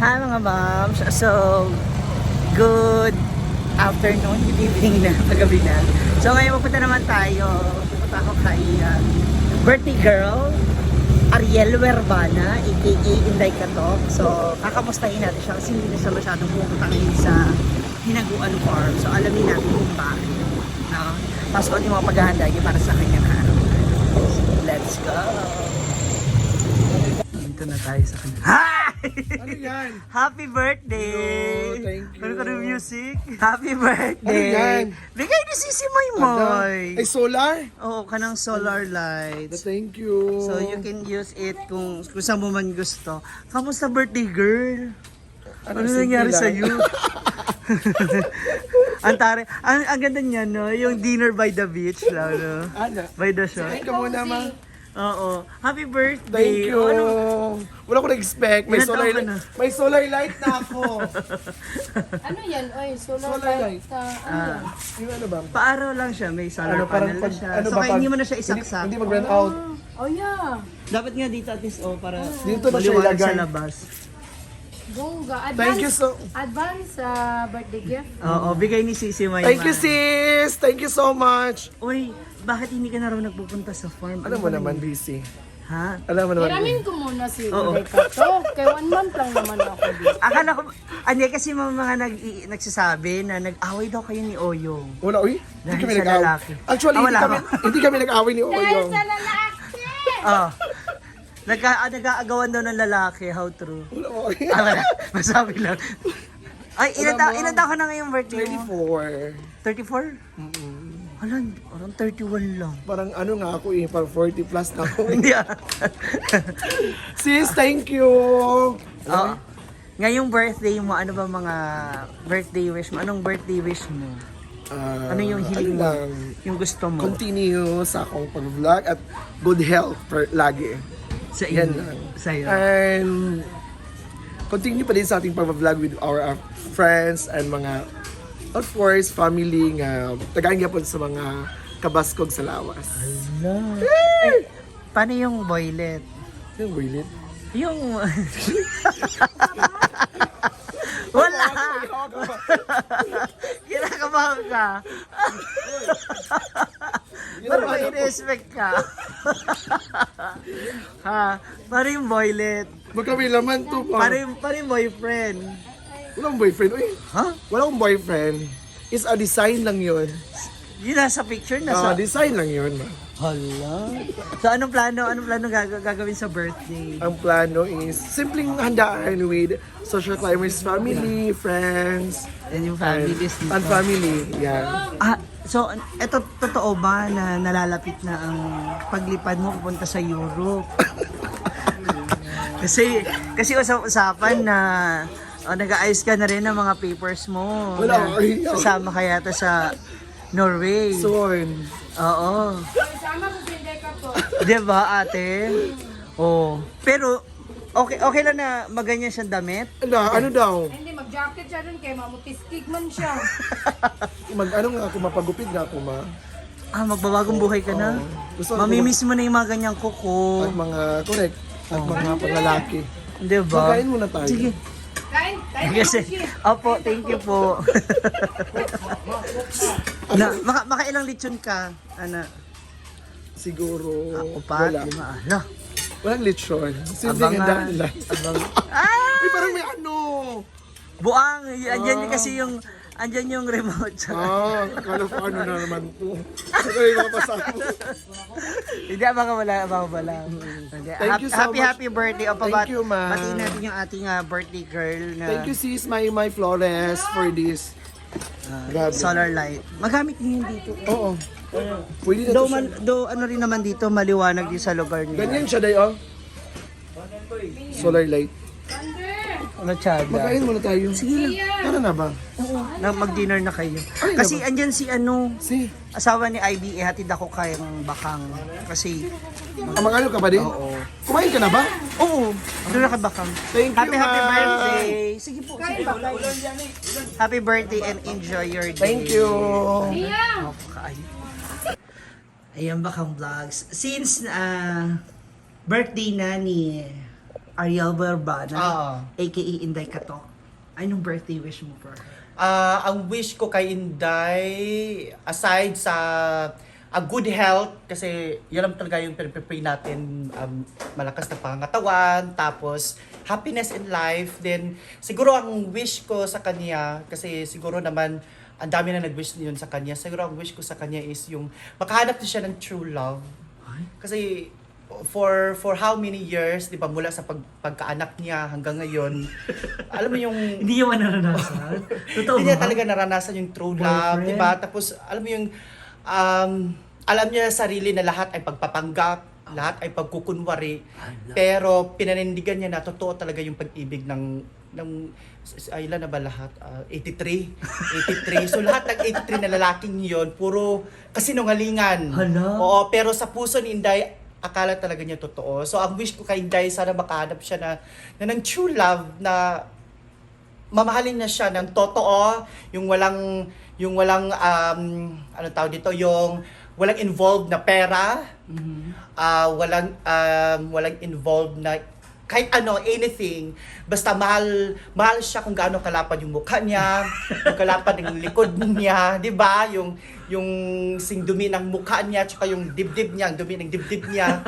Hi mga moms! So, good afternoon, good evening na, pagabi na. So ngayon pupunta naman tayo, pupunta ako kay birthday girl, Ariel Werbana, aka Inday Katok. So, kakamustahin natin siya kasi hindi na siya masyadong pupunta ngayon sa Hinaguan Farm. So, alamin natin kung bakit. No? Tapos kung yung mga paghahanda niya para sa kanyang araw. Let's go! Dito na tayo sa kanya. Hi! Ano yan? Happy birthday! Hello, thank you. Ano ka ng music? Happy birthday! Ano yan? Bigay ni Sisi Moy. Ay, solar? Oo, kanang solar lights. Thank you. So you can use it kung saan mo man gusto. Kamusta birthday girl? Ano nangyari sa iyo? Ang ganda niya, no? Yung dinner by the beach lang, no? Ano? By the shore. Thank you muna, ma. Oo. Happy birthday! Thank you. Ano? Wala ko na-expect. May Ilan solar, taon ka na? may solar light na ako. Ano yan? Oy, solar Solar light. light. Ano yan? Yung ano ba? Paaraw lang siya, may solar panel na siya. So kaya hindi mo na siya isaksak. Hindi mag-rent out. Oh, yeah. Dapat nga dito at least, para Dito na siya maliwanag ilagay. sa labas. Bongga. Advance, Thank you so Advance birthday gift. Oo, bigay ni Sisi Mayman. Thank you, sis. Thank you so much. Uy, bakit hindi ka na raw nagpupunta sa farm? Alam mo naman, busy. Ha? Alam mo naman. Hiramin ko muna si Oo. Inday Katok. Kay 1 month lang naman ako dito. Akala ko, hindi kasi mga nagsasabi na nag-away daw kayo ni Oyong. Wala, uy. Hindi Dahil kami sa nag-away. lalaki. Actually, Ah, wala ba? hindi kami nag-away ni Oyong. lalaki! Oh. Nag-aagawan daw ng lalaki, how true. Wala, uy. Wala, masabi lang. Ay, Wala mo. ilan taon ka na ngayong birthday mo? 24. 34? Hala, parang 31 lang. Parang ano nga ako eh, parang 40 plus na ako. Hindi ah. Sis, thank you. Oh. Ngayong birthday mo, ano ba mga birthday wish mo? Anong birthday wish mo? Ano yung hiling mo? lang, Yung gusto mo? continue sa akong pag-vlog at good health for lagi. Sa Yan inyo. lang. Sa'yo. And continue pa din sa ating pag-vlog with our friends and mga, of course, family nga tagaan gyapon sa mga kabaskog sa lawas. Ay, paano yung boylet? Yung Willit. Yung... Wala! Kinakabahan ka. Parang may respect ka. Ha? Paano yung boylet? Magkami laman to pa. Paano yung boyfriend? Walang boyfriend. Uy, Ha? wala akong boyfriend. It's a design lang yun. Yun nasa picture, Ah, nasa... design lang yun. Ma. Hala. So anong plano gagawin sa birthday? Ang plano is simpleng handaan with social climbers family, friends, And yung family is dito. and family. Yan. Ah, so eto totoo ba na nalalapit na ang paglipad mo pupunta sa Europe? kasi usapan na nag-aayos ka na rin ng mga papers mo. Wala, na ay, sasama ka yata sa Norway. Soon. Oo. Sama ko si Inday Katok. 'Di ba, ate? Oh. Pero okay lang na maganyan siyang damit. Ano daw? Hindi, mag-jacket siya dun kay mamutiskig man siya. Ano nga ako, mapagupit na ako, ma. Ah, magbabagong buhay ka na. Gusto ko Mamimiss mo na yung mga ganyang kuko. at mga, correct, at mga panglalaki. 'Di ba? Magkain muna tayo. Sige. Kain, kain. Kasi, opo, thank you po. Makailang lechon ka, ana? Siguro, Upat, wala. 5. Ala. Walang lechon. Simple Abangan. handa nila. Ay, parang may ano. Buang, andyan kasi andyan yung remote. Kala ko ano na naman to. Saka yung mga pasamo. Hindi, abang wala. Okay. Thank you so much. Happy birthday. O, Thank you, ma. Batiin natin yung ating birthday girl na Thank you, sis, my Flores, for this. Grabe. solar light. Magamit niyo yun dito. Oo. Pwede na to siya. Ano rin naman dito, maliwanag din sa lugar niya. Ganyan siya, day, oh. Solar light. Ano, Chada? Magkain muna tayo. Sige lang. Tara na ba? Mag-dinner na kayo. Ay, Kasi andyan si Si. asawa ni Ivy, hatid ako kayang bakang. Kasi, Mag-ano ka ba din? oo. Kumain ka na ba? Oo, doon ka bakang. Thank you, Happy ma. birthday. Sige po. Happy birthday and enjoy your day. Thank you. Okay. Ayan bakang vlogs. Since birthday na ni Ariel Barbana, Oo. aka Inday Katok. Anong birthday wish mo for her? Ang wish ko kay Inday, aside sa a good health, kasi yun lang talaga yung pinipray natin, malakas na pangangatawan, tapos happiness in life. Then siguro ang wish ko sa kanya, kasi siguro naman ang dami na nag-wish yun sa kanya, siguro ang wish ko sa kanya is yung makahanap din siya ng true love. Kasi for how many years, di ba, mula sa pagkaanak niya hanggang ngayon, alam mo yung Hindi niya naranasan? Totoo hindi niya ba? talaga naranasan yung true love, Boyfriend? di ba? Tapos alam mo yung alam niya sarili na lahat ay pagpapanggap, lahat ay pagkukunwari, pero pinanindigan niya na totoo talaga yung pag-ibig ng ilan na ba lahat? 83. 83. So lahat ng 83 na lalaking yun, puro kasinungalingan. Hala. Oo, pero sa puso ni Inday, akala talaga niya totoo. So ang wish ko kay Inday, sana makahanap siya na ng true love, na mamahalin niya siya ng totoo, yung walang ano tawag dito, yung walang involved na pera, walang involved na kahit ano, anything, basta mahal siya kung gaano kalapad yung mukha niya, yung kalapad ng likod niya, di ba? Yung singdumi ng mukha niya, tsaka yung dibdib niya, ang dumi ng dibdib niya.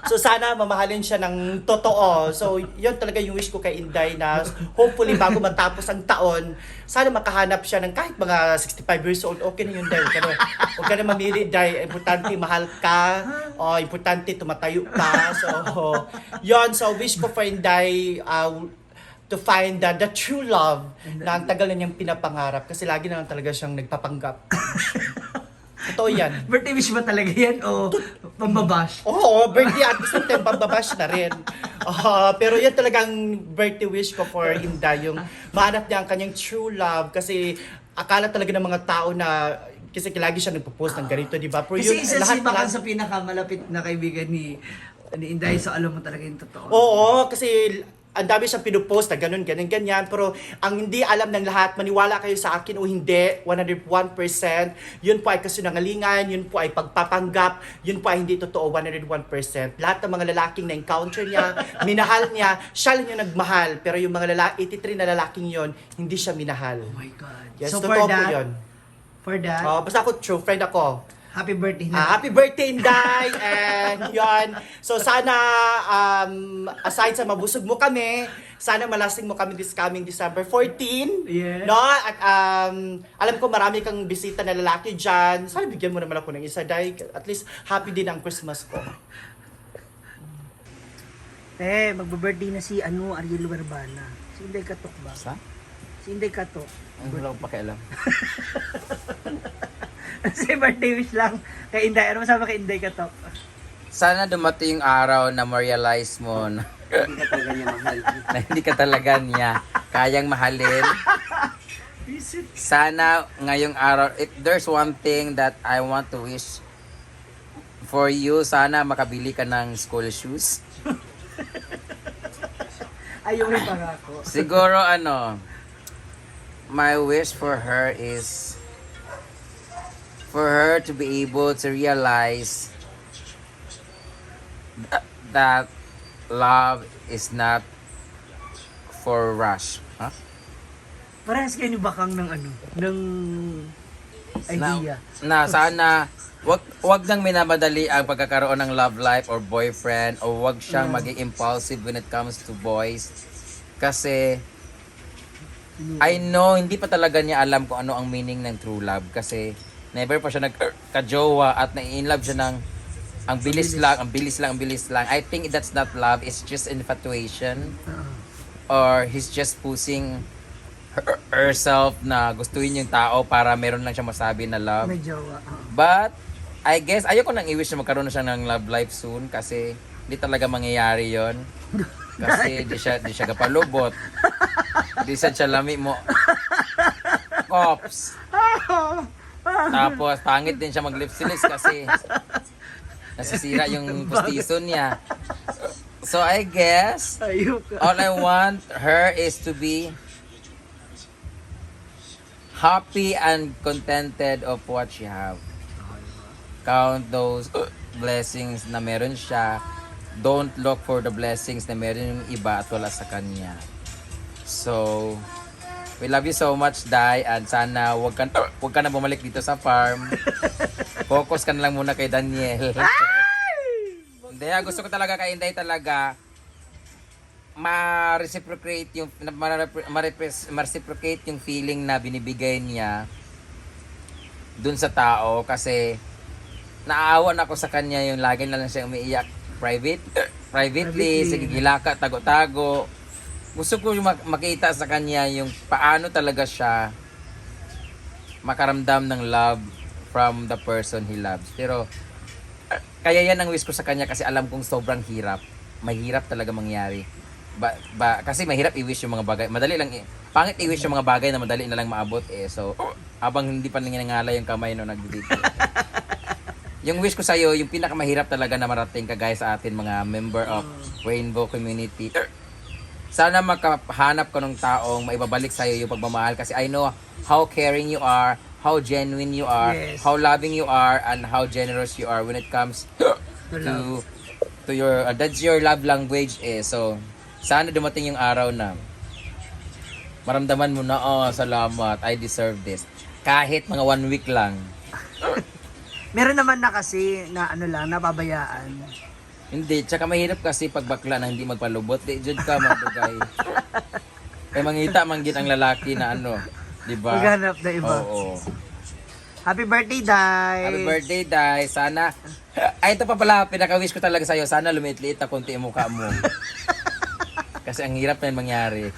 So sana mamahalin siya ng totoo. So yun talaga yung wish ko kay Inday, na hopefully bago matapos ang taon, sana makahanap siya ng kahit mga 65 years old. Okay na yun, Day. Huwag ka na mamili, Day. Importante mahal ka. O, importante tumatayo ka. So yun. So wish ko for Inday to find the true love na ang tagal na niyang pinapangarap. Kasi lagi na lang talaga siyang nagpapanggap. Totoo yan. Birthday wish ba talaga yan o pambabash? Oo, birthday at the same time, pambabash na rin. Pero yan talagang birthday wish ko for Inday, yung mahanap niya ang kanyang true love, kasi akala talaga ng mga tao na, kasi lagi siya nagpo-post ng ganito, di ba? Pero Kasi yun, isa si Bakan lahat- sa pinakamalapit na kaibigan ni Inday, so alam mo talaga yung totoo. Oo, kasi ang dami siyang pinupost na ganun, ganyan. Pero ang hindi alam ng lahat, maniwala kayo sa akin o hindi, 101%, yun po ay kasinungalingan, yun po ay pagpapanggap, yun po ay hindi totoo, 101%. Lahat ng mga lalaking na-encounter niya, minahal niya, siya lang yung nagmahal. Pero yung mga 83 na lalaking yun, hindi siya minahal. Oh my God. Yes, So totoo po yun. for that, Basta ako, true friend ako. happy birthday na. Happy birthday, Inday! And yun. So sana, aside sa mabusog mo kami, sana malasing mo kami this coming December 14. Yes. No? At alam ko marami kang bisita na lalaki dyan. Sana bigyan mo naman ako ng isa, Day. At least happy din ang Christmas ko. Magbe-birthday na si Ariel Barbana. Si Inday Katok ba? Sa? Si Inday Katok. Wala akong pakialam. Kasi birthday wish lang kay Inday. Ano masabi kay Inday Katok? Sana dumating yung araw na ma-realize mo na na hindi ka talaga niya kayang mahalin. Sana ngayong araw, if there's one thing that I want to wish for you, sana makabili ka ng school shoes. Ayaw rin pangako. Siguro my wish for her is for her to be able to realize that love is not for rush. Huh? Parehas kayo ni Bakang ng ng idea. Na sana wag nang minamadali ang pagkakaroon ng love life or boyfriend, o wag siyang maging impulsive when it comes to boys. Kasi I know hindi pa talaga niya alam kung ano ang meaning ng true love, kasi never pa siya nagka-jowa at na-in-love siya ng ang bilis lang. I think that's not love, it's just infatuation. Or he's just pushing herself na gustuhin yung tao para meron lang siya masabi na love. May jowa. But I guess ayoko nang i-wish na magkaroon na siya ng love life soon, kasi hindi talaga mangyayari yon. Kasi di siya kapalubot. Di siya lami mo. Cops. Tapos pangit din siya mag-lipstick kasi nasisira yung pustiso niya. So I guess Ayok. all I want her is to be happy and contented of what she have. Count those blessings na meron siya. don't look for the blessings na meron yung iba at wala sa kanya. So, we love you so much, Day, and sana wag ka na bumalik dito sa farm. Focus ka na lang muna kay Daniel. Hindi, gusto ko talaga kay Inday talaga ma-reciprocate yung feeling na binibigay niya dun sa tao kasi naaawan ako sa kanya yung lagi na lang siya umiiyak privately, sige gilaka, tago-tago. Gusto ko yung makita sa kanya yung paano talaga siya makaramdam ng love from the person he loves. Pero kaya yan ang wish ko sa kanya kasi alam kong sobrang hirap. Mahirap talaga mangyari. Kasi mahirap i-wish yung mga bagay. Madali lang pangit i-wish yung mga bagay na madali na lang maabot eh. So, habang hindi pa nanginangala yung kamay no nagdidito. Yung wish ko sa'yo, yung pinakamahirap talaga na marating ka guys sa atin mga member of Rainbow Community. Sana makahanap ka ng taong maibabalik sa'yo yung pagmamahal kasi I know how caring you are, how genuine you are, Yes. how loving you are, and how generous you are when it comes to your, that's your love language eh. So, sana dumating yung araw na maramdaman mo na, oh, salamat, I deserve this. Kahit mga 1 week lang. Meron naman na kasi na ano lang, napabayaan. Hindi, tsaka mahirap kasi pag bakla na hindi magpalubot. Di, jud ka, magbagay. Kaya mangita, manggit ang lalaki na ano, di ba? Maghanap na iba. Oo. Happy birthday, Day! Happy birthday, Day. Sana, ay ito pa pala, pinaka-wish ko talaga sa'yo. Sana lumiit-liit na konti ang mukha mo. Kasi ang hirap na yun mangyari.